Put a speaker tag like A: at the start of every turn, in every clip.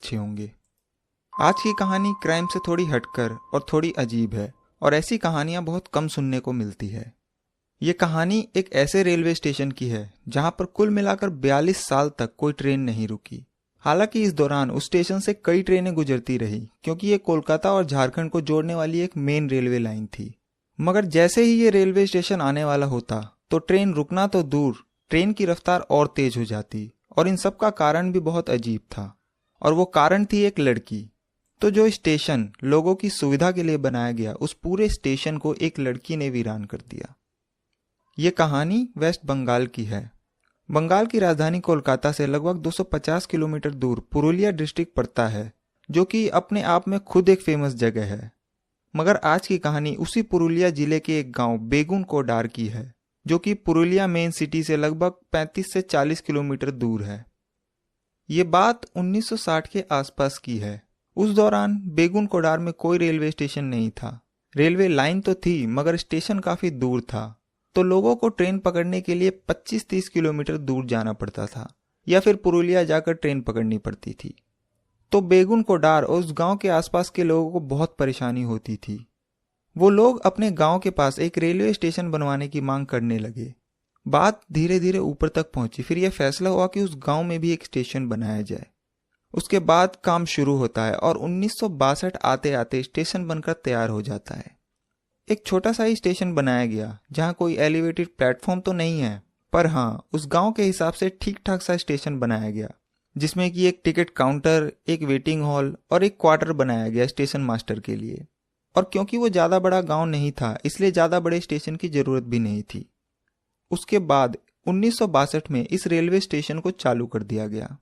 A: अच्छे होंगे। आज की कहानी क्राइम से थोड़ी हटकर और थोड़ी अजीब है और ऐसी कहानियां बहुत कम सुनने को मिलती है। ये कहानी एक ऐसे रेलवे स्टेशन की है जहां पर कुल मिलाकर 42 साल तक कोई ट्रेन नहीं रुकी। हालांकि इस दौरान उस स्टेशन से कई ट्रेनें गुजरती रही क्योंकि ये कोलकाता और झारखंड को जोड़ने वाली एक मेन रेलवे लाइन थी। मगर जैसे ही ये रेलवे स्टेशन आने वाला होता तो ट्रेन रुकना तो दूर, ट्रेन की रफ्तार और तेज हो जाती। और इन सब का कारण भी बहुत अजीब था और वो कारण थी एक लड़की। तो जो स्टेशन लोगों की सुविधा के लिए बनाया गया, उस पूरे स्टेशन को एक लड़की ने वीरान कर दिया। ये कहानी वेस्ट बंगाल की है। बंगाल की राजधानी कोलकाता से लगभग 250 किलोमीटर दूर पुरुलिया डिस्ट्रिक्ट पड़ता है, जो कि अपने आप में खुद एक फेमस जगह है। मगर आज की कहानी उसी पुरुलिया जिले के एक गांव बेगुन कोडार की है, जो कि पुरुलिया मेन सिटी से लगभग 35 से 40 किलोमीटर दूर है। ये बात 1960 के आसपास की है। उस दौरान बेगुन कोडार में कोई रेलवे स्टेशन नहीं था। रेलवे लाइन तो थी मगर स्टेशन काफी दूर था, तो लोगों को ट्रेन पकड़ने के लिए 25-30 किलोमीटर दूर जाना पड़ता था या फिर पुरुलिया जाकर ट्रेन पकड़नी पड़ती थी। तो बेगुन कोडार और उस गांव के आसपास के लोगों को बहुत परेशानी होती थी। वो लोग अपने गांव के पास एक रेलवे स्टेशन बनवाने की मांग करने लगे। बात धीरे धीरे ऊपर तक पहुंची। फिर यह फैसला हुआ कि उस गांव में भी एक स्टेशन बनाया जाए। उसके बाद काम शुरू होता है और 1962 आते आते स्टेशन बनकर तैयार हो जाता है। एक छोटा सा ही स्टेशन बनाया गया जहां कोई एलिवेटेड प्लेटफॉर्म तो नहीं है, पर हाँ उस गांव के हिसाब से ठीक ठाक सा स्टेशन बनाया गया, जिसमें कि एक टिकट काउंटर, एक वेटिंग हॉल और एक क्वार्टर बनाया गया स्टेशन मास्टर के लिए। और क्योंकि वो ज्यादा बड़ा गांव नहीं था, इसलिए ज्यादा बड़े स्टेशन की जरूरत भी नहीं थी। उसके बाद 1962 में इस रेलवे स्टेशन को चालू कर दिया गया।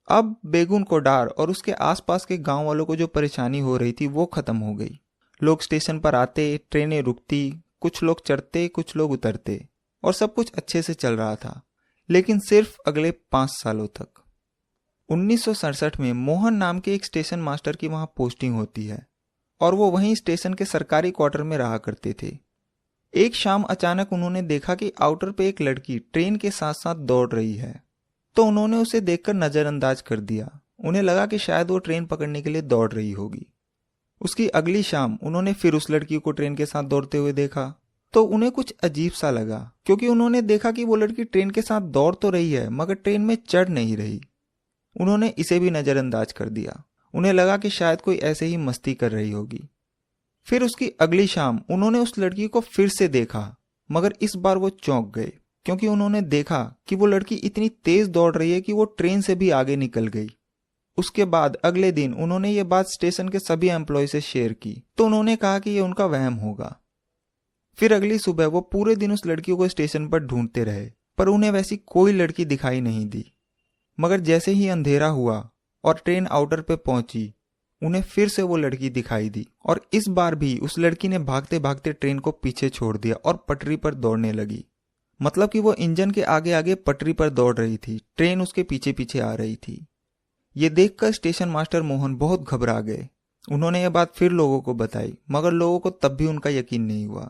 A: अब बेगुन कोडार और उसके आसपास के गांव वालों को जो परेशानी हो रही थी वो खत्म हो गई। लोग स्टेशन पर आते, ट्रेनें रुकती, कुछ लोग चढ़ते, कुछ लोग उतरते और सब कुछ अच्छे से चल रहा था, लेकिन सिर्फ अगले 5 सालों तक। 1967 में मोहन नाम के एक स्टेशन मास्टर की वहां पोस्टिंग होती है और वो वहीं स्टेशन के सरकारी क्वार्टर में रहा करते थे। एक शाम अचानक उन्होंने देखा कि आउटर पे एक लड़की ट्रेन के साथ साथ दौड़ रही है, तो उन्होंने उसे देखकर नजरअंदाज कर दिया। उन्हें लगा कि शायद वो ट्रेन पकड़ने के लिए दौड़ रही होगी। उसकी अगली शाम उन्होंने फिर उस लड़की को ट्रेन के साथ दौड़ते हुए देखा, तो उन्हें कुछ अजीब सा लगा, क्योंकि उन्होंने देखा कि वो लड़की ट्रेन के साथ दौड़ तो रही है मगर ट्रेन में चढ़ नहीं रही। उन्होंने इसे भी नजरअंदाज कर दिया। उन्हें लगा कि शायद कोई ऐसे ही मस्ती कर रही होगी। फिर उसकी अगली शाम उन्होंने उस लड़की को फिर से देखा, मगर इस बार वो चौंक गए, क्योंकि उन्होंने देखा कि वो लड़की इतनी तेज दौड़ रही है कि वो ट्रेन से भी आगे निकल गई। उसके बाद अगले दिन उन्होंने ये बात स्टेशन के सभी एम्प्लॉय से शेयर की, तो उन्होंने कहा कि ये उनका वहम होगा। फिर अगली सुबह वो पूरे दिन उस लड़की को स्टेशन पर ढूंढते रहे, पर उन्हें वैसी कोई लड़की दिखाई नहीं दी। मगर जैसे ही अंधेरा हुआ और ट्रेन आउटर पे पहुंची, उन्हें फिर से वो लड़की दिखाई दी और इस बार भी उस लड़की ने भागते भागते ट्रेन को पीछे छोड़ दिया और पटरी पर दौड़ने लगी। मतलब कि वो इंजन के आगे आगे पटरी पर दौड़ रही थी, ट्रेन उसके पीछे पीछे आ रही थी। ये देखकर स्टेशन मास्टर मोहन बहुत घबरा गए। उन्होंने ये बात फिर लोगों को बताई, मगर लोगों को तब भी उनका यकीन नहीं हुआ।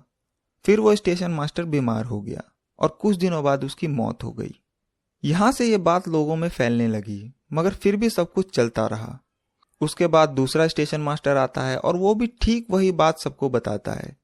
A: फिर वो स्टेशन मास्टर बीमार हो गया और कुछ दिनों बाद उसकी मौत हो गई। यहां से ये बात लोगों में फैलने लगी, मगर फिर भी सब कुछ चलता रहा। उसके बाद दूसरा स्टेशन मास्टर आता है और वो भी ठीक वही बात सबको बताता है।